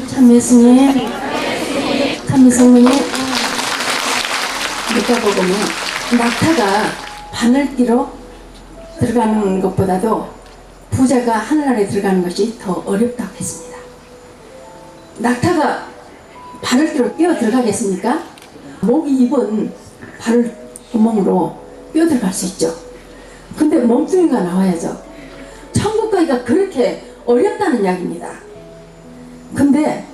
참 예수님, 참 성모님, 이따 보면 낙타가 바늘 끼러 들어가는 것보다도 부자가 하늘나라에 들어가는 것이 더 어렵다고 했습니다. 낙타가 바늘 끼러 뛰어 들어가겠습니까? 목이 입은 바늘 구멍으로 뛰어 들어갈 수 있죠. 근데 몸뚱이가 나와야죠. 천국 가기가 그렇게 어렵다는 이야기입니다. 근데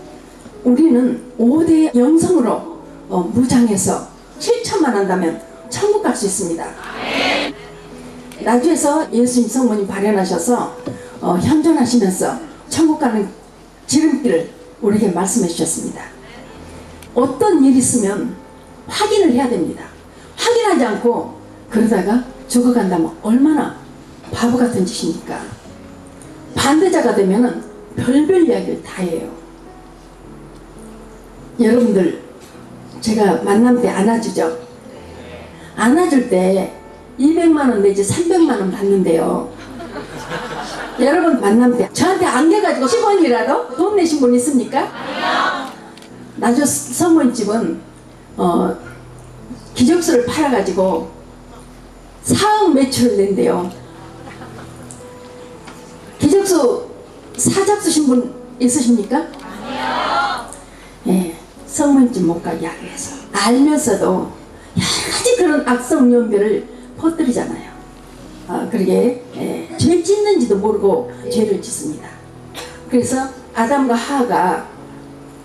우리는 5대 영성으로 무장해서 실천만 한다면 천국 갈 수 있습니다. 나주에서 예수님 성모님 발현하셔서 현존하시면서 천국 가는 지름길을 우리에게 말씀해 주셨습니다. 어떤 일이 있으면 확인을 해야 됩니다. 확인하지 않고 그러다가 죽어간다면 얼마나 바보 같은 짓입니까? 반대자가 되면은 별별 이야기를 다 해요. 여러분들 제가 만남 때 안아주죠? 안아줄 때 200만원 내지 300만원 받는데요. 여러분 만남 때 저한테 안겨가지고 10원이라도 돈 내신 분 있습니까? 아니요. 나주 성모님 집은 기적수를 팔아가지고 4억 매출을 낸대요. 기적수 사잡 쓰신 분 있으십니까? 아니요. 예, 성모님 집 못 가게 하기 위해서 알면서도 여러 가지 그런 악성 연배를 퍼뜨리잖아요. 그러게 죄 짓는지도 모르고 죄를 짓습니다. 그래서 아담과 하하가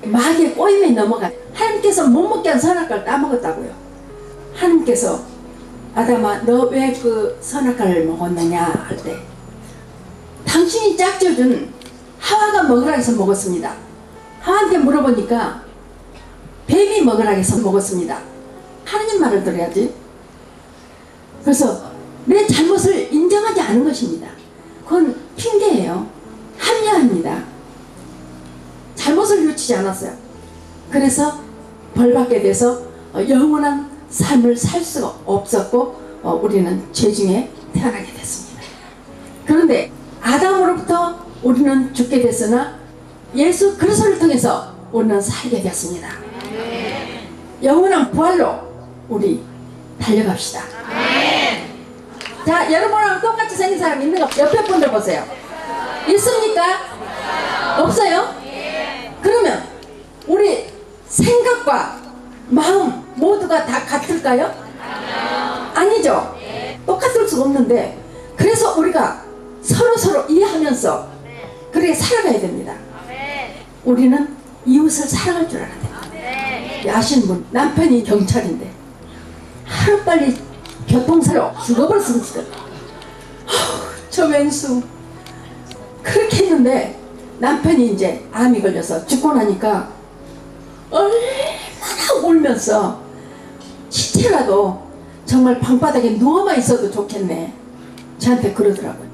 마귀의 꼬임에 넘어가 하나님께서 못 먹게 한 선악과를 따먹었다고요. 하나님께서 아담아 너 왜 그 선악과를 먹었느냐 할 때 당신이 짝져준 하와가 먹으라 해서 먹었습니다. 하와한테 물어보니까 뱀이 먹으라 해서 먹었습니다. 하나님 말을 들어야지. 그래서 내 잘못을 인정하지 않은 것입니다. 그건 핑계예요. 합리화입니다. 잘못을 뉘우치지 않았어요. 그래서 벌받게 돼서 영원한 삶을 살 수가 없었고 우리는 죄중에 태어나게 됐습니다. 그런데 아담으로부터 우리는 죽게 됐으나 예수 그리스도를 통해서 우리는 살게 되었습니다. 영원한 부활로 우리 달려갑시다. 자, 여러분하고 똑같이 생긴 사람 있는 거 옆에 분들 보세요. 있습니까? 없어요? 그러면 우리 생각과 마음 모두가 다 같을까요? 아니죠. 똑같을 수가 없는데 그래서 우리가 서로 이해하면서 그렇게 살아가야 됩니다. 우리는 이웃을 사랑할 줄 알아야 됩니다. 아시는 분 남편이 경찰인데 하루빨리 교통사로 죽어버렸으면 좋겠다. 저 왼수 그렇게 했는데 남편이 이제 암이 걸려서 죽고 나니까 얼마나 울면서 시체라도 정말 방바닥에 누워만 있어도 좋겠네 저한테 그러더라고요.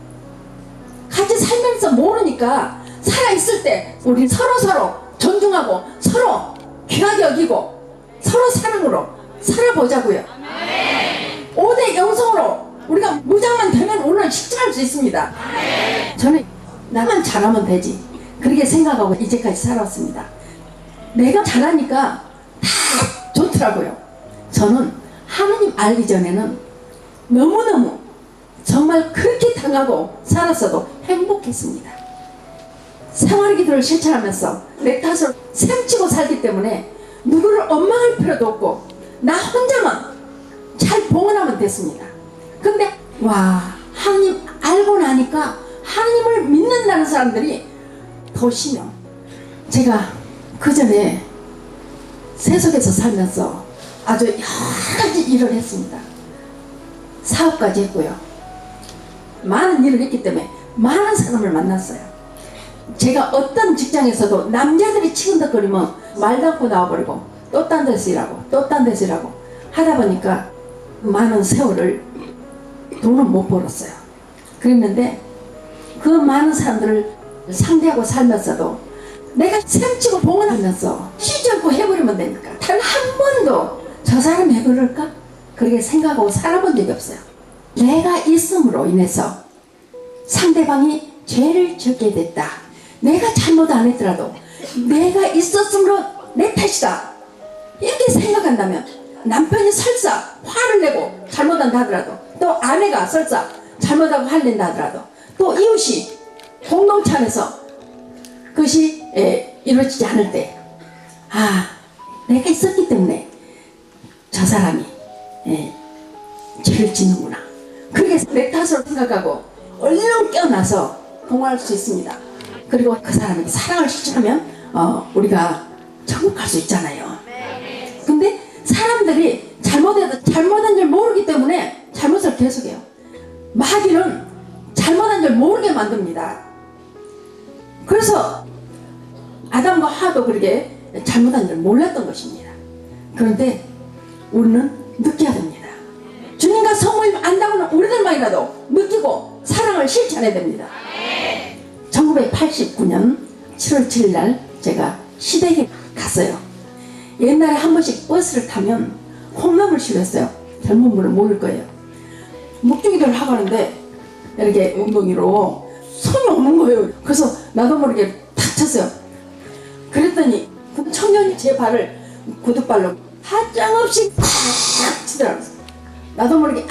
같이 살면서 모르니까 살아있을 때 우리 서로 존중하고 서로 귀하게 여기고 서로 사랑으로 살아보자고요. 5대 영성으로 우리가 무장만 되면 오늘 실천할 수 있습니다. 저는 나만 잘하면 되지 그렇게 생각하고 이제까지 살아왔습니다. 내가 잘하니까 다 좋더라고요. 저는 하나님 알기 전에는 너무너무 정말 그렇게 당하고 살았어도 행복했습니다. 생활의 기도를 실천하면서 내 탓을 셈치고 살기 때문에 누구를 원망할 필요도 없고 나 혼자만 잘 봉헌하면 됐습니다. 근데 하나님 알고 나니까 하나님을 믿는다는 사람들이 더 심해요. 제가 그 전에 세속에서 살면서 아주 여러 가지 일을 했습니다. 사업까지 했고요. 많은 일을 했기 때문에 많은 사람을 만났어요. 제가 어떤 직장에서도 남자들이 치근덕거리면 말도 않고 나와버리고 또 딴 데서 일하고 또 딴 데서 일하고 하다 보니까 많은 세월을 돈은 못 벌었어요. 그랬는데 그 많은 사람들을 상대하고 살면서도 내가 셈치고 봉헌하면서 쉬지 않고 해버리면 되니까 단 한 번도 저 사람이 왜 그럴까? 그렇게 생각하고 살아본 적이 없어요. 내가 있음으로 인해서 상대방이 죄를 짓게 됐다. 내가 잘못 안 했더라도 내가 있었으므로 내 탓이다. 이렇게 생각한다면 남편이 설사 화를 내고 잘못한다 하더라도, 또 아내가 설사 잘못하고 화를 낸다 하더라도, 또 이웃이 공동체 안에서 그것이 이루어지지 않을 때, 내가 있었기 때문에 저 사람이 죄를 짓는구나. 그렇게 내 탓으로 생각하고 얼른 깨어나서 봉헌할 수 있습니다. 그리고 그 사람에게 사랑을 실천하면 우리가 천국 갈 수 있잖아요. 근데 사람들이 잘못해도 잘못한 줄 모르기 때문에 잘못을 계속해요. 마귀는 잘못한 줄 모르게 만듭니다. 그래서 아담과 하와도 그렇게 잘못한 줄 몰랐던 것입니다. 그런데 우리는 느껴야 됩니다. 주님과 성모임 안다고는 우리들만이라도 느끼고 사랑을 실천해야 됩니다. 1989년 7월 7일 날 제가 시댁에 갔어요. 옛날에 한 번씩 버스를 타면 콩나물 시켰어요. 젊은 분은 모를 거예요. 묵중이들을 하고 하는데 이렇게 엉덩이로 손이 없는 거예요. 그래서 나도 모르게 탁 쳤어요. 그랬더니 그 청년이 제 발을 구두발로 하장없이 탁 치더라고요. 나도 모르게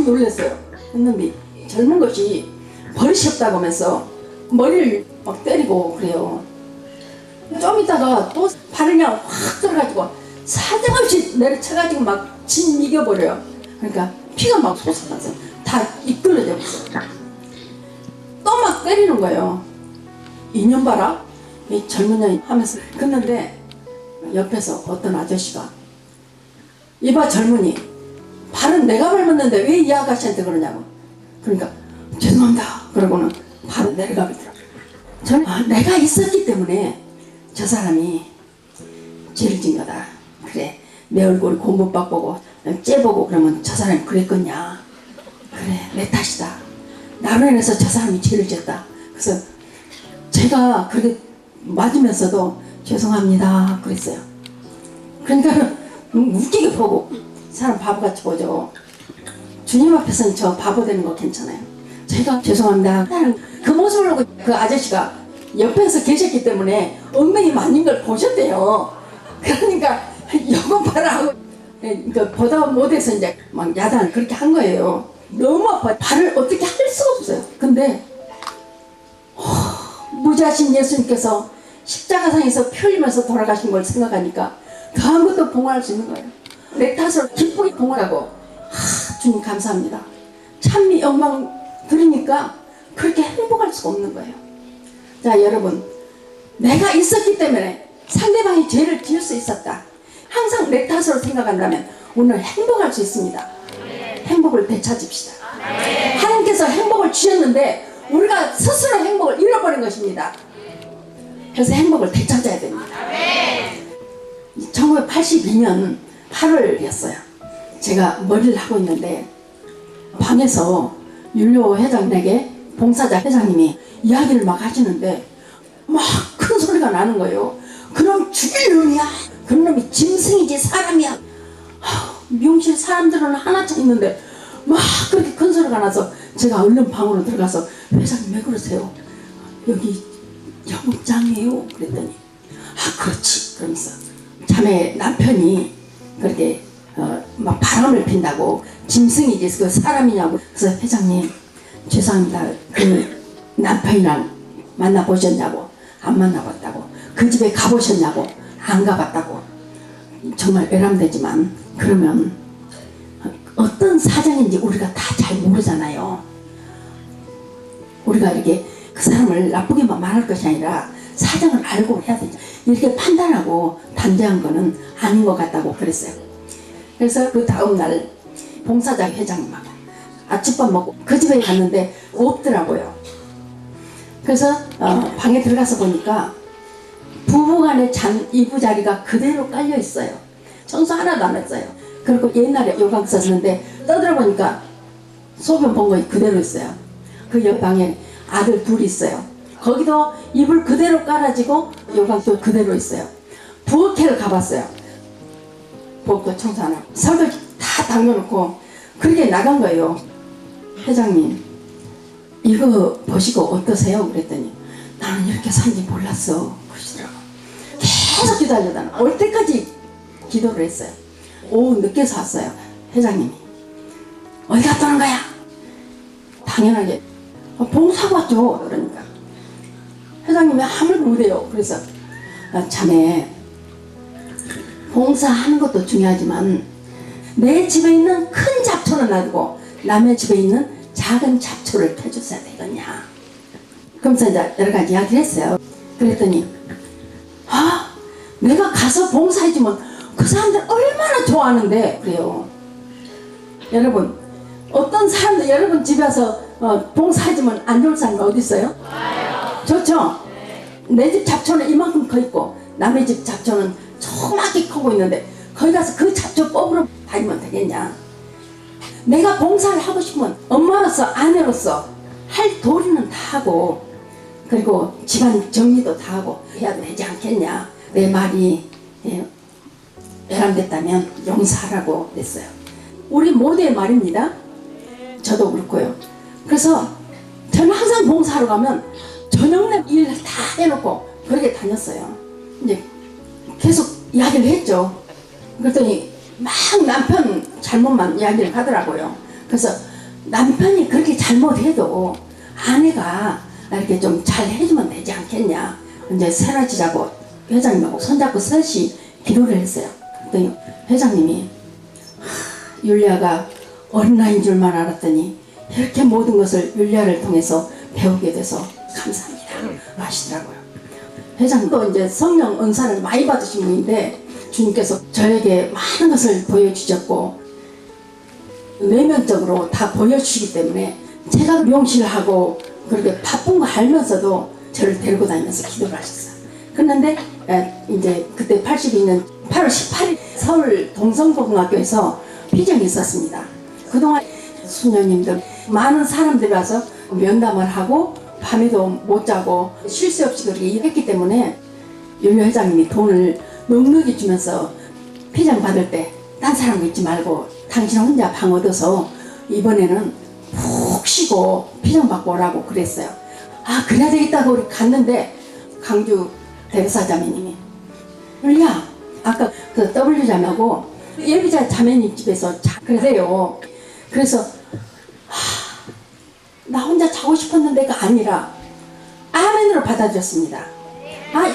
놀랐어요. 그놈이 젊은 것이 버릇이 없다고 하면서 머리를 막 때리고 그래요. 좀 있다가 또 발을 그냥 확 들어가지고 사정없이 내려쳐가지고 막 진 이겨버려요. 그러니까 피가 막 솟아나서 다 이끌어져 버렸어요. 또 막 때리는 거예요. 인연 봐라, 이 젊은 년이 하면서. 그런데 옆에서 어떤 아저씨가, 이봐 젊은이, 발은 내가 밟았는데 왜 이 아가씨한테 그러냐고. 그러니까 죄송합니다 그러고는 바로 내려가 버리더라고요. 저는 내가 있었기 때문에 저 사람이 죄를 진 거다. 그래, 내 얼굴 고무박 보고 째보고 그러면 저 사람이 그랬겠냐. 그래, 내 탓이다. 나로 인해서 저 사람이 죄를 졌다. 그래서 제가 그렇게 맞으면서도 죄송합니다 그랬어요. 그러니까 웃기게 보고, 사람 바보같이 보죠. 주님 앞에서는 저 바보 되는 거 괜찮아요. 제가 죄송합니다 그 모습을 보고 그 아저씨가 옆에서 계셨기 때문에 엉덩이 맞는 걸 보셨대요. 그러니까 이거 봐라 하고 보다 못해서 이제 막 야단을 그렇게 한 거예요. 너무 아파. 발을 어떻게 할 수가 없어요. 근데 무지하신 예수님께서 십자가상에서 피 흘리면서 돌아가신 걸 생각하니까 더한 것도 봉헌할 수 있는 거예요. 내 탓으로 기쁘게 봉헌하고, 주님 감사합니다, 참 영광 드리니까 그렇게 행복할 수가 없는 거예요. 자 여러분, 내가 있었기 때문에 상대방이 죄를 지을 수 있었다. 항상 내 탓으로 생각한다면 오늘 행복할 수 있습니다. 행복을 되찾읍시다. 하나님께서 행복을 주셨는데 우리가 스스로 행복을 잃어버린 것입니다. 그래서 행복을 되찾아야 됩니다. 1982년 8월이었어요. 제가 머리를 하고 있는데 방에서 윤료 회장에게 봉사자 회장님이 이야기를 막 하시는데 막 큰 소리가 나는 거예요. 그럼 죽일 놈이야. 그런 놈이 짐승이지 사람이야. 미용실 사람들은 하나쯤 있는데 막 그렇게 큰 소리가 나서 제가 얼른 방으로 들어가서, 회장님 왜 그러세요? 여기 영업장이에요. 그랬더니 그렇지 그러면서 자매 남편이 그렇게 막 바람을 핀다고 짐승이지 그 사람이냐고. 그래서 회장님 죄송합니다, 그 남편이랑 만나보셨냐고. 안 만나봤다고. 그 집에 가보셨냐고. 안 가봤다고. 정말 외람되지만 그러면 어떤 사정인지 우리가 다 잘 모르잖아요. 우리가 이렇게 그 사람을 나쁘게만 말할 것이 아니라 사정을 알고 해야 되죠. 이렇게 판단하고 단정한 거는 아닌 것 같다고 그랬어요. 그래서 그 다음날 봉사자 회장님하고 아침밥 먹고 그 집에 갔는데 없더라고요. 그래서 방에 들어가서 보니까 부부간의 이부자리가 그대로 깔려 있어요. 청소 하나도 안 했어요. 그리고 옛날에 요강 썼는데 떠들어보니까 소변 본 거 그대로 있어요. 그 옆방에 아들 둘이 있어요. 거기도 이불 그대로 깔아지고 요강도 그대로 있어요. 부엌에를 가봤어요. 부엌도 청소 안 하고 설거지 다 당겨놓고 그렇게 나간 거예요. 회장님, 이거 보시고 어떠세요? 그랬더니 나는 이렇게 산지 몰랐어 그러시더라고. 계속 기다리다가 올 때까지 기도를 했어요. 오후 늦게서 왔어요. 회장님이 어디 갔다 오는 거야? 당연하게 봉사하고 왔죠. 그러니까 회장님이 아무리 못해요. 그래서 자네 봉사하는 것도 중요하지만 내 집에 있는 큰 잡초는 놔두고 남의 집에 있는 작은 잡초를 펴줬어야 되겠냐. 그러면서 이제 여러 가지 이야기를 했어요. 그랬더니 내가 가서 봉사해주면 그 사람들 얼마나 좋아하는데 그래요. 여러분 어떤 사람들 여러분 집에 와서 봉사해주면 안 좋을 사람이 어디 있어요? 좋죠? 내 집 잡초는 이만큼 커 있고 남의 집 잡초는 조그맣게 크고 있는데 거기 가서 그 잡초 뽑으러 다니면 되겠냐. 내가 봉사를 하고 싶으면 엄마로서 아내로서 할 도리는 다 하고 그리고 집안 정리도 다 하고 해야 되지 않겠냐. 내 말이 외람됐다면 용서하라고 그랬어요. 우리 모두의 말입니다. 저도 그렇고요. 그래서 저는 항상 봉사하러 가면 저녁 내 일을 다 해놓고 그렇게 다녔어요. 이제 계속 이야기를 했죠. 그랬더니 막 남편 잘못만 이야기를 하더라고요. 그래서 남편이 그렇게 잘못해도 아내가 이렇게 좀 잘 해주면 되지 않겠냐. 이제 새라지자고 회장님하고 손잡고 셋이 기도를 했어요. 그랬더니 회장님이 율리아가 어린아이인 줄만 알았더니 이렇게 모든 것을 율리아를 통해서 배우게 돼서 감사합니다 하시더라고요. 회장도 이제 성령 은사를 많이 받으신 분인데 주님께서 저에게 많은 것을 보여주셨고 내면적으로 다 보여주시기 때문에 제가 미용실을 하고 그렇게 바쁜 거 알면서도 저를 데리고 다니면서 기도를 하셨어요. 그런데 이제 그때 82년 8월 18일 서울 동성고등학교에서 피정이 있었습니다. 그동안 수녀님들 많은 사람들이 와서 면담을 하고 밤에도 못 자고 쉴 새 없이 그렇게 일했기 때문에 윤려 회장님이 돈을 넉넉히 주면서 피정 받을 때 딴 사람 믿지 말고 당신 혼자 방 얻어서 이번에는 푹 쉬고 피정 받고 오라고 그랬어요. 그래야 되겠다고 우리 갔는데 강주 대리사 자매님이 윤리야 아까 그 W 자매하고 예비자 자매님 집에서 그래요. 그래서 나 혼자 자고 싶었는데가 아니라 아멘으로 받아줬습니다.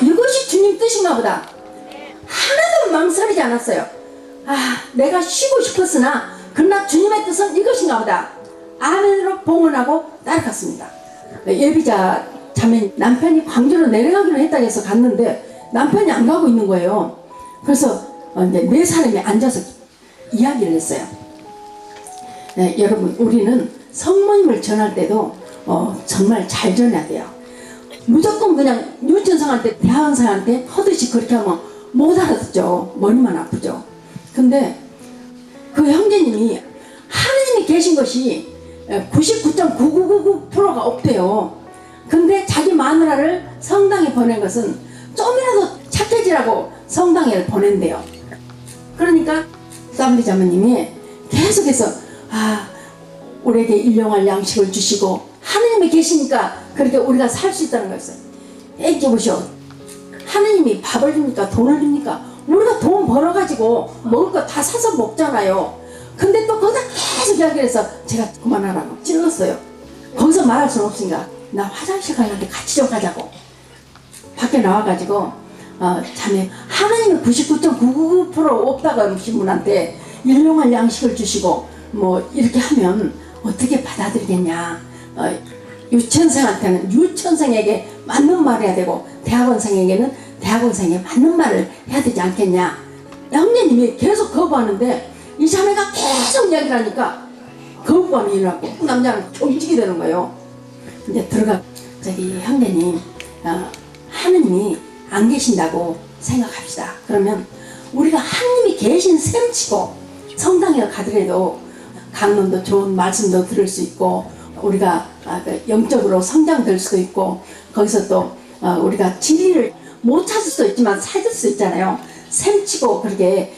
이것이 주님 뜻인가 보다. 하나도 망설이지 않았어요. 내가 쉬고 싶었으나 그러나 주님의 뜻은 이것인가 보다. 아멘으로 봉헌하고 따라갔습니다. 예비자 자매 남편이 광주로 내려가기로 했다고 해서 갔는데 남편이 안 가고 있는 거예요. 그래서 이제 네 사람이 앉아서 이야기를 했어요. 여러분 우리는 성모님을 전할 때도 정말 잘 전해야 돼요. 무조건 그냥 유치원생한테 대학원생한테 하듯이 그렇게 하면 못 알아듣죠. 머리만 아프죠. 근데 그 형제님이 하나님이 계신 것이 99.9999%가 없대요. 근데 자기 마누라를 성당에 보낸 것은 좀이라도 착해지라고 성당에 보낸대요. 그러니까 쌈리 자매님이 계속해서 우리에게 일용할 양식을 주시고 하나님이 계시니까 그렇게 우리가 살 수 있다는 거였어요. 애기 보시오. 하나님이 밥을 줍니까? 돈을 줍니까? 우리가 돈 벌어가지고 먹을 거 다 사서 먹잖아요. 근데 또 거기다 계속 이야기를 해서 제가 그만하라고 찔렀어요. 거기서 말할 수는 없으니까 나 화장실 가려는데 같이 좀 가자고. 밖에 나와가지고 자매 하나님이 99.999% 없다고 하신 분한테 일용할 양식을 주시고 뭐 이렇게 하면 어떻게 받아들이겠냐. 유치원생한테는 유치원생에게 맞는 말을 해야 되고 대학원생에게는 대학원생에 맞는 말을 해야 되지 않겠냐. 형제님이 계속 거부하는데 이 자매가 계속 이야기를 하니까 거부감이 일어나고 남자는 경직이 되는 거예요. 이제 들어가 저기 형제님 하느님이 안 계신다고 생각합시다. 그러면 우리가 하느님이 계신 셈치고 성당에 가더라도 강론도 좋은 말씀도 들을 수 있고 우리가 영적으로 성장될 수도 있고 거기서 또 우리가 진리를 못 찾을 수도 있지만 찾을 수 있잖아요. 셈치고 그렇게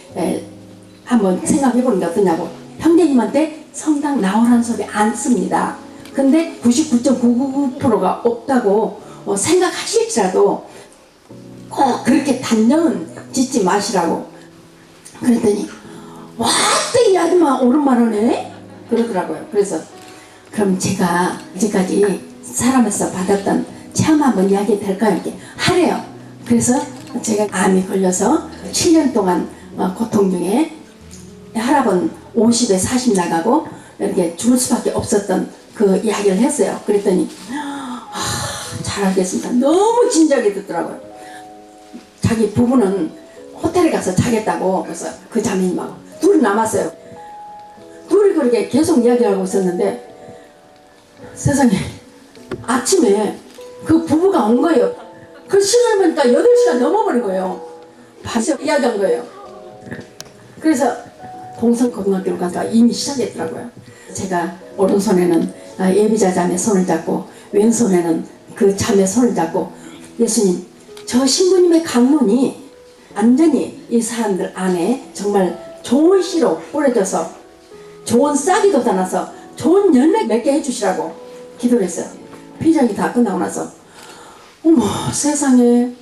한번 생각해 보는 게 어떠냐고. 형제님한테 성당 나오라는 소리 안 씁니다. 근데 99.999%가 없다고 생각하실지라도 꼭 그렇게 단정은 짓지 마시라고. 그랬더니 와, 또 이 아줌마 오랜만에 하네? 그러더라고요. 그래서 그럼 제가 이제까지 사람에서 받았던 체험 한번 이야기 될까요? 이렇게 하래요. 그래서 제가 암이 걸려서 7년 동안 고통 중에 혈압은 50에 40 나가고 이렇게 죽을 수밖에 없었던 그 이야기를 했어요. 그랬더니 잘 알겠습니다. 너무 진지하게 듣더라고요. 자기 부부는 호텔에 가서 자겠다고. 그래서 그 자매님하고 둘이 남았어요. 둘이 그렇게 계속 이야기하고 있었는데 세상에 아침에 그 부부가 온 거예요. 그 시간을 보니까 8시간 넘어버린 거예요. 다시 이야기한 거예요. 그래서 동성고등학교를 가서 이미 시작했더라고요. 제가 오른손에는 예비자 자매 손을 잡고 왼손에는 그 자매 손을 잡고 예수님, 저 신부님의 강론이 완전히 이 사람들 안에 정말 좋은 씨로 뿌려져서 좋은 싹이 돋아나서 좋은 열매 맺게 해주시라고 기도를 했어요. 피정이 다 끝나고 나서 어머 세상에,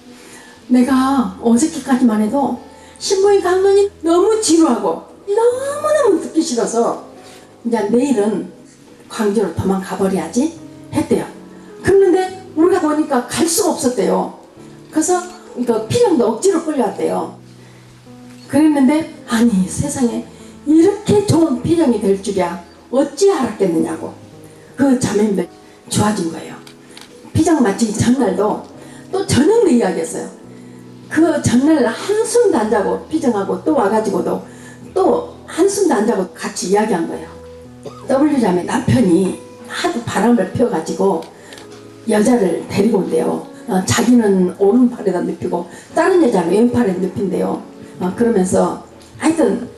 내가 어저께까지만 해도 신부인 강론이 너무 지루하고 너무너무 듣기 싫어서 이제 내일은 광주로 도망가 버려야지 했대요. 그런데 우리가 보니까 갈 수가 없었대요. 그래서 그 피정도 억지로 끌려왔대요. 그랬는데 아니 세상에 이렇게 좋은 피정이 될 줄이야 어찌 알았겠느냐고 그 자매님들 좋아진 거예요. 피정 마치기 전날도 또 저녁 이야기했어요. 그 전날 한숨도 안 자고 피정하고 또 와가지고도 또 한숨도 안 자고 같이 이야기한 거예요. W 자매 남편이 하도 바람을 펴가지고 여자를 데리고 온대요. 자기는 오른팔에다 눕히고 다른 여자는 왼팔에 눕힌대요. 그러면서 하여튼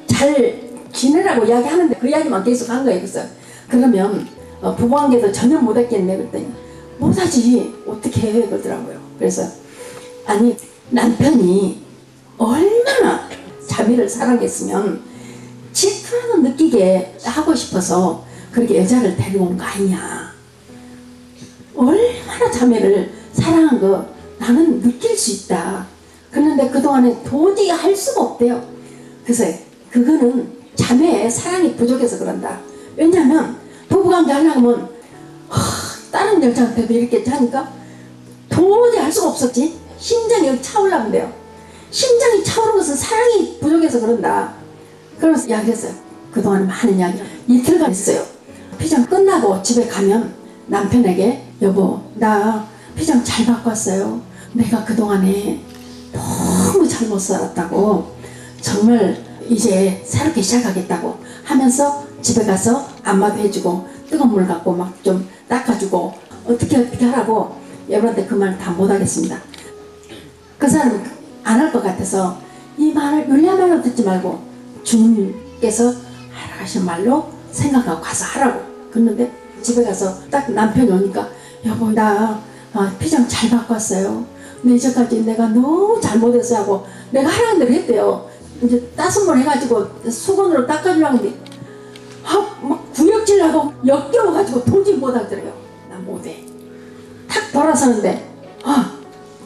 잘 지내라고 이야기하는데 그 이야기만 계속 한 거예요. 그래서 그러면 부부관계도 전혀 못했겠네 그랬더니 못하지 어떻게 해 그러더라고요. 그래서 아니 남편이 얼마나 자매를 사랑했으면 질투라도 느끼게 하고 싶어서 그렇게 여자를 데리고 온 거 아니냐. 얼마나 자매를 사랑한 거 나는 느낄 수 있다. 그런데 그동안에 도저히 할 수가 없대요. 그래서 그거는 자매의 사랑이 부족해서 그런다. 왜냐하면 부부관계 하려면 다른 여자한테도 이렇게 하니까 도저히 할 수가 없었지. 심장이 차오르면 돼요. 심장이 차오르는 것은 사랑이 부족해서 그런다. 그러면서 이야기했어요. 그동안 많은 이야기 이틀간 했어요. 피장 끝나고 집에 가면 남편에게 여보 나 피장 잘 받고 왔어요. 내가 그동안에 너무 잘못 살았다고 정말 이제 새롭게 시작하겠다고 하면서 집에 가서 안마도 해주고 뜨거운 물 갖고 막 좀 닦아주고 어떻게 하라고 여러분한테 그 말 다 못하겠습니다. 그 사람은 안 할 것 같아서 이 말을 율리아말로 듣지 말고 주님께서 하신 말로 생각하고 가서 하라고. 그런데 집에 가서 딱 남편이 오니까 여보 나 피장 잘 받고 왔어요. 근데 이제까지 내가 너무 잘못해서 하고 내가 하라는 대로 했대요. 이제 따순 물 해가지고 수건으로 닦아주려고 했는데 막 구역질하고 역겨워가지고 도저히 못하더래요. 난 못해. 탁 돌아서는데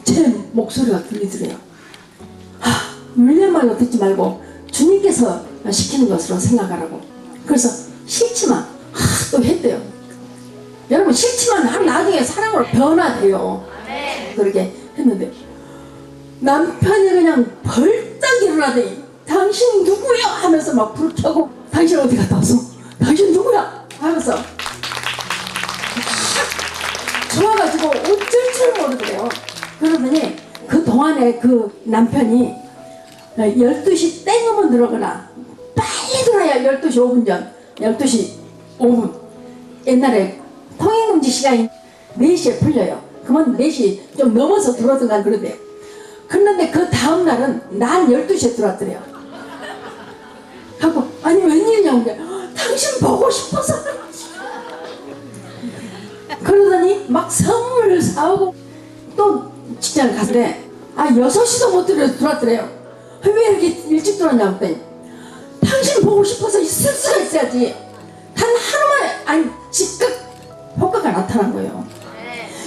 제 목소리가 들리더래요. 물린 말로 듣지 말고 주님께서 시키는 것으로 생각하라고. 그래서 싫지만 또 했대요. 여러분 싫지만 나중에 사랑으로 변화돼요. 그렇게 했는데 남편이 그냥 벌떡 일어나더니 당신 누구야 하면서 막 불 켜고 당신 어디 갔다 왔어? 당신 누구야? 하면서 좋아가지고 어쩔 줄 모르더래요. 그러더니 그 동안에 그 남편이 12시 땡으면 들어오거나 빨리 들어야 12시 5분 전 12시 5분 옛날에 통행금지 시간이 4시에 풀려요. 그러면 4시 좀 넘어서 들어오든가 그러대요. 그런데 그 다음날은 난 12시에 들어왔더래요. 하고 아니 웬일이냐고 당신 보고 싶어서 그러더니 막 선물을 사오고 또 직장을 갔는데 6시도 못 들어왔더래요. 왜 이렇게 일찍 들어왔냐고 했더니 당신 보고 싶어서 있을 수가 있어야지. 단 하루만에 아니 즉각 효과가 나타난 거예요.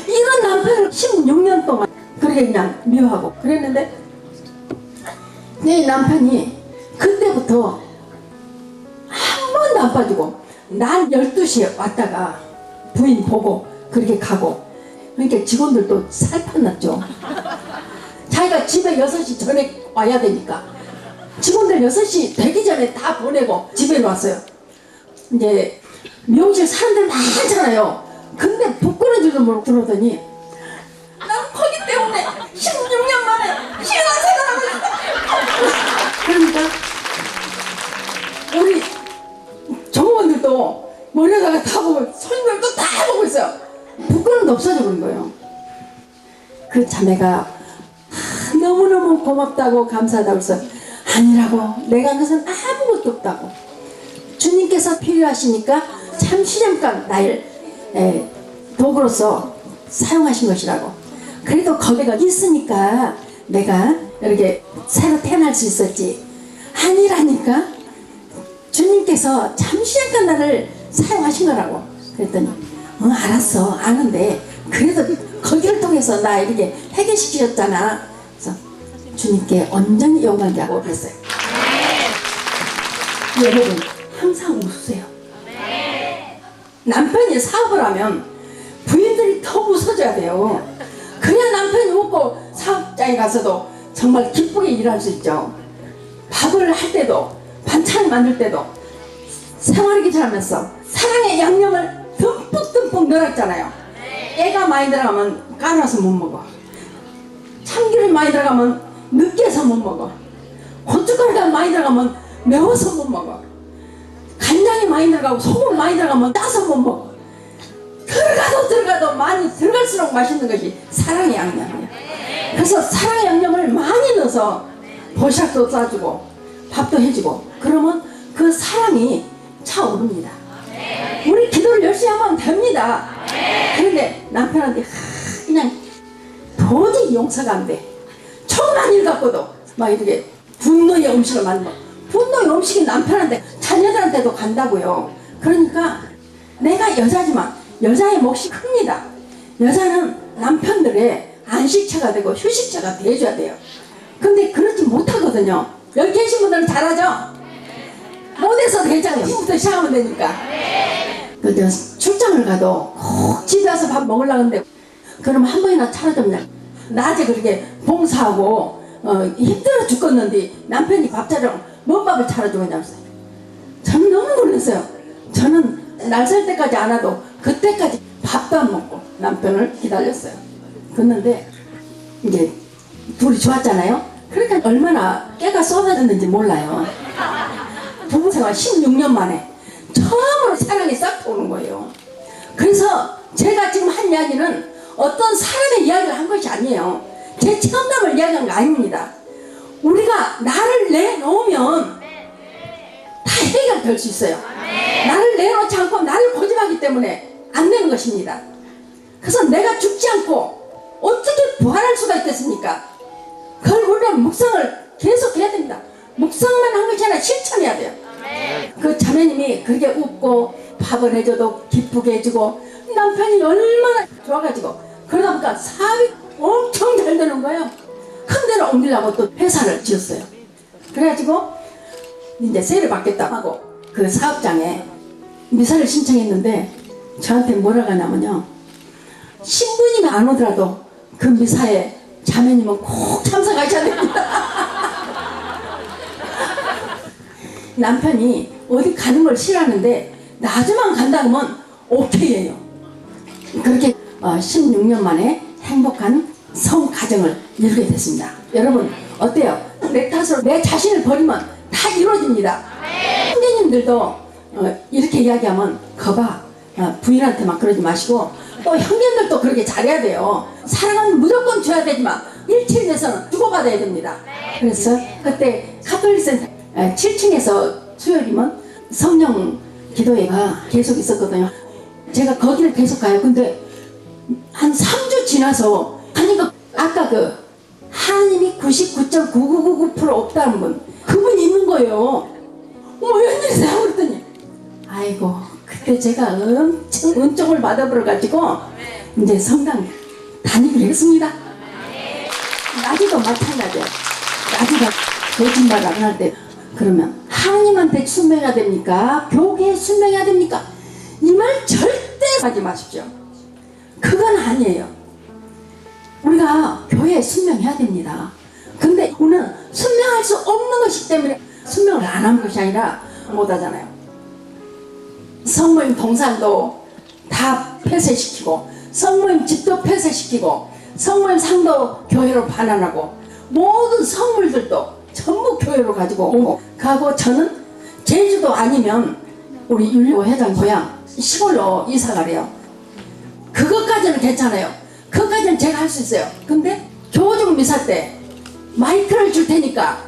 이런 남편을 16년 동안 그렇게 그냥 미워하고 그랬는데 내 남편이 그때부터 한 번도 안 빠지고 난 12시에 왔다가 부인 보고 그렇게 가고 그러니까 직원들도 살판났죠. 자기가 집에 6시 전에 와야 되니까 직원들 6시 되기 전에 다 보내고 집에 왔어요. 이제 미용실 사람들 많잖아요. 근데 부끄러운 줄도 모르고 들어오더니 난 거기 때문에 16년 만에 희한한 생활하고 있다. 그러니까 우리 종업원들도 머리에다가 다 보고 손님들도 다 보고 있어요. 부끄러움도 없어져 버린 거예요. 그 자매가 너무너무 고맙다고 감사하다고 해서 아니라고 내가 한 것은 아무것도 없다고 주님께서 필요하시니까 잠시 잠깐 날 도구로서 사용하신 것이라고. 그래도 거기가 있으니까 내가 이렇게 새로 태어날 수 있었지. 아니라니까 주님께서 잠시 잠깐 나를 사용하신 거라고. 그랬더니 알았어 아는데 그래도 거기를 통해서 나 이렇게 해결시키셨잖아. 그래서 주님께 온전히 영광하고 그랬어요. 여러분 항상 웃으세요. 남편이 사업을 하면 부인들이 더 웃어줘야 돼요. 그래야 남편이 웃고 사업장에 가서도 정말 기쁘게 일할 수 있죠. 밥을 할 때도 반찬을 만들 때도 생활하기 잘하면서 사랑의 양념을 듬뿍듬뿍 넣었잖아요. 애가 많이 들어가면 까놔서 못 먹어. 참기름 많이 들어가면 느끼해서 못 먹어. 고춧가루가 많이 들어가면 매워서 못 먹어. 간장이 많이 들어가고 소금 많이 들어가면 짜서 못 먹어. 들어가도 많이 들어갈수록 맛있는 것이 사랑의 양념이야. 그래서 사랑의 양념을 많이 넣어서 보샥도 싸주고 밥도 해주고 그러면 그 사랑이 차오릅니다. 우리 기도를 열심히 하면 됩니다. 그런데 남편한테 그냥 도저히 용서가 안 돼. 조그만 일 갖고도 막 이렇게 분노의 음식을 만들어. 분노의 음식이 남편한테 자녀들한테도 간다고요. 그러니까 내가 여자지만 여자의 몫이 큽니다. 여자는 남편들의 안식처가 되고 휴식처가 돼줘야 돼요. 근데 그렇지 못하거든요. 여기 계신 분들은 잘하죠? 못해서 되잖아요. 지금부터 시작하면 되니까. 그 출장을 가도 꼭 집에 와서 밥 먹으려고 하는데 그럼 한 번이나 차려주면 낮에 그렇게 봉사하고 힘들어 죽겠는데 남편이 밥 차려 뭔 밥을 차려주고 있냐면서요. 저는 너무 놀랐어요. 저는 날 살 때까지 안 와도 그때까지 밥도 안 먹고 남편을 기다렸어요. 그랬는데 이제 둘이 좋았잖아요. 그러니까 얼마나 깨가 쏟아졌는지 몰라요. 부부생활 16년 만에 처음으로 사랑이 싹 오는 거예요. 그래서 제가 지금 한 이야기는 어떤 사람의 이야기를 한 것이 아니에요. 제 체험담을 이야기한 거 아닙니다. 우리가 나를 내놓으면 다 해결될 수 있어요. 나를 내놓지 않고 나를 고집하기 때문에 안 되는 것입니다. 그래서 내가 죽지 않고 어떻게 부활할 수가 있겠습니까? 그걸 우리는 묵상을 계속 해야 됩니다. 묵상만 한 것이 아니라 실천해야 돼요. 그 자매님이 그렇게 웃고 밥을 해줘도 기쁘게 해주고 남편이 얼마나 좋아가지고 그러다 보니까 사업이 엄청 잘 되는 거예요. 큰 데로 옮기려고 또 회사를 지었어요. 그래가지고 이제 세를 받겠다 하고 그 사업장에 미사를 신청했는데 저한테 뭐라고 하냐면요. 신부님이 안 오더라도 그 미사에 자매님은 꼭 참석하셔야 됩니다. 남편이 어디 가는 걸 싫어하는데 나중만 간다 그러면 오케이예요. 그렇게 16년 만에 행복한 성가정을 이루게 됐습니다. 여러분 어때요? 내 탓으로 내 자신을 버리면 다 이루어집니다. 형제님들도 이렇게 이야기하면 거봐 부인한테만 그러지 마시고 또 형제들도 그렇게 잘해야 돼요. 사랑은 무조건 줘야 되지만 일치에 대해서는 주고받아야 됩니다. 그래서 그때 카톨릭 센터 7층에서 수요일이면 성령 기도회가 계속 있었거든요. 제가 거기를 계속 가요. 근데 한 3주 지나서 하니까 아까 그 하나님이 99.9999% 없다는 분 그분이 있는 거예요. 웬일이세요? 그랬더니 아이고 그 그때 제가 엄청 은총을 받아버려가지고 이제 성당 다니기로 했습니다. 나중도 마찬가지예요. 나중에 거짓말 안 할 때 그러면 하나님한테 순명해야 됩니까? 교회에 순명해야 됩니까? 이 말 절대 하지 마십시오. 그건 아니에요. 우리가 교회에 순명해야 됩니다. 근데 우리는 순명할 수 없는 것이기 때문에 순명을 안 하는 것이 아니라 못하잖아요. 성모임 동산도 다 폐쇄시키고 성모임 집도 폐쇄시키고 성모임 상도 교회로 반환하고 모든 성물들도 전부 교회로 가지고 오고 가고 저는 제주도 아니면 우리 윤리호 회장 고향 시골로 이사 가래요. 그것까지는 괜찮아요. 그것까지는 제가 할 수 있어요. 근데 교중 미사 때 마이크를 줄 테니까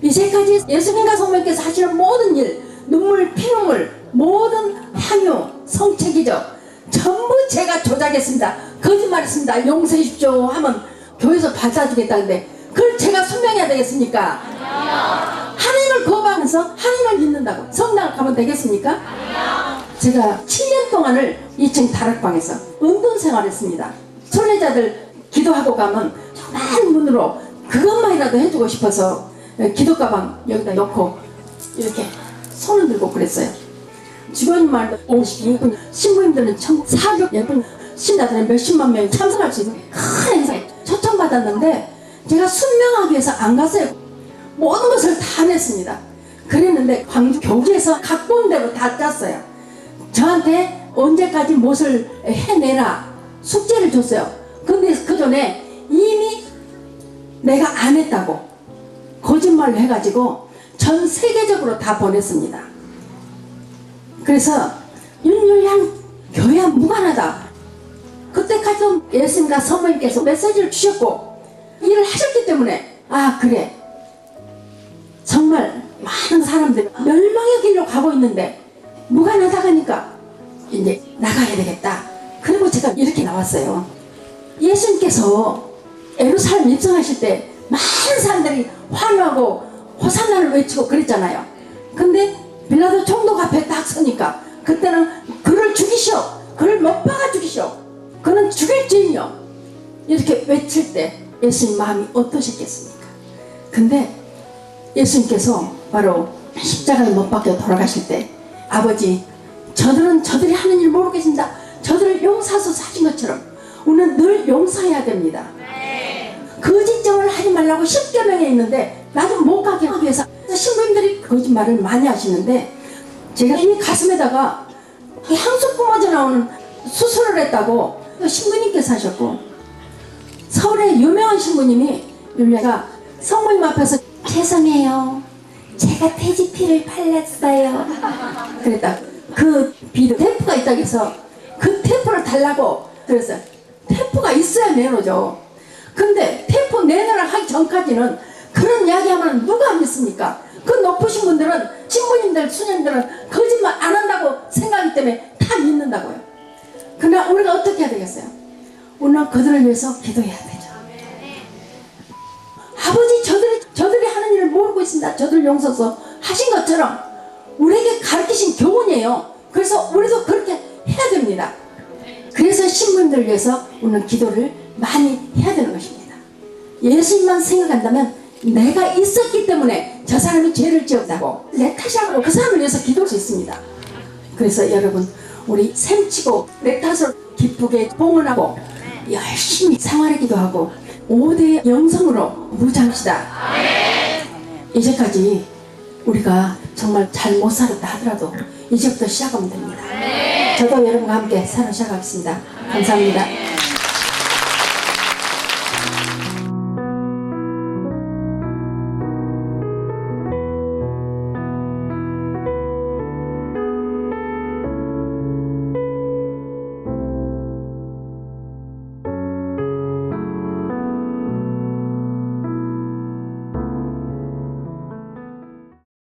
이제까지 예수님과 성모님께서 하시는 모든 일, 눈물, 피눈물, 모든 향유, 성체기적 전부 제가 조작했습니다. 거짓말했습니다. 용서해 주십시오 하면 교회에서 받아주겠다는데 그걸 제가 순명해야 되겠습니까? 아니요. 하나님을 거부하면서 하나님을 믿는다고 성당을 가면 되겠습니까? 아니요. 제가 7년 동안을 2층 다락방에서 은둔 생활했습니다. 순례자들 기도하고 가면 조그만 문으로 그것만이라도 해주고 싶어서 기도 가방 여기다 넣고 이렇게 손을 들고 그랬어요. 직원님만 50분, 신부님들은 1,400분, 신자들은 몇십만 명이 참석할 수 있는 큰 행사에 초청받았는데 제가 순명하기 위해서 안 갔어요. 모든 것을 다 냈습니다. 그랬는데 광주 교주에서 갖고 온 대로 다 짰어요. 저한테 언제까지 무엇을 해내라 숙제를 줬어요. 근데 그 전에 이미 내가 안 했다고 거짓말을 해가지고 전 세계적으로 다 보냈습니다. 그래서 윤율양 교회와 무관하다. 그때까지 예수님과 성모님께서 메시지를 주셨고 일을 하셨기 때문에 아 그래 정말 많은 사람들이 멸망의 길로 가고 있는데 무관하다 하니까 이제 나가야 되겠다. 그리고 제가 이렇게 나왔어요. 예수님께서 예루살렘 입성하실 때 많은 사람들이 환호하고 호산나를 외치고 그랬잖아요. 근데 빌라도 총독 앞에 딱 서니까 그때는 그를 죽이시오, 그를 못 박아 죽이시오, 그는 죽일 죄인이요 이렇게 외칠 때 예수님 마음이 어떠셨겠습니까? 근데 예수님께서 바로 십자가에 못 박혀 돌아가실 때 아버지 저들은 저들이 하는 일 모르고 계신다. 저들을 용서하소서 하신 것처럼 우리는 늘 용서해야 됩니다. 거짓정을 하지 말라고 10계명에 있는데 나도 못 가게 하기 위해서 신부님들이 거짓말을 많이 하시는데 제가 이 가슴에다가 향수 뿜어져 나오는 수술을 했다고 신부님께서 하셨고 서울의 유명한 신부님이 윤례가 성모님 앞에서 죄송해요 제가 돼지피를 발랐어요 그랬다. 그 비도 테이프가 있다고 해서 그 테이프를 달라고 그랬어요. 테이프가 있어야 내놓죠. 근데 테이프 내놓으라 하기 전까지는 그런 이야기하면 누가 믿습니까? 그 높으신 분들은 신부님들 수녀님들은 거짓말 안 한다고 생각하기 때문에 다 믿는다고요. 그러나 우리가 어떻게 해야 되겠어요? 우리는 그들을 위해서 기도해야 되죠. 아버지 저들이 하는 일을 모르고 있습니다. 저들 용서서 하신 것처럼 우리에게 가르치신 교훈이에요. 그래서 우리도 그렇게 해야 됩니다. 그래서 신부님들을 위해서 우리는 기도를 많이 해야 되는 것입니다. 예수님만 생각한다면 내가 있었기 때문에 저 사람이 죄를 지었다고 내 탓이라고 그 사람을 위해서 기도할 수 있습니다. 그래서 여러분 우리 셈치고 내 탓을 기쁘게 봉헌하고 열심히 생활에 기도하고 5대 영성으로 무장합시다. 이제까지 우리가 정말 잘 못 살았다 하더라도 이제부터 시작하면 됩니다. 저도 여러분과 함께 살아 시작하겠습니다. 감사합니다.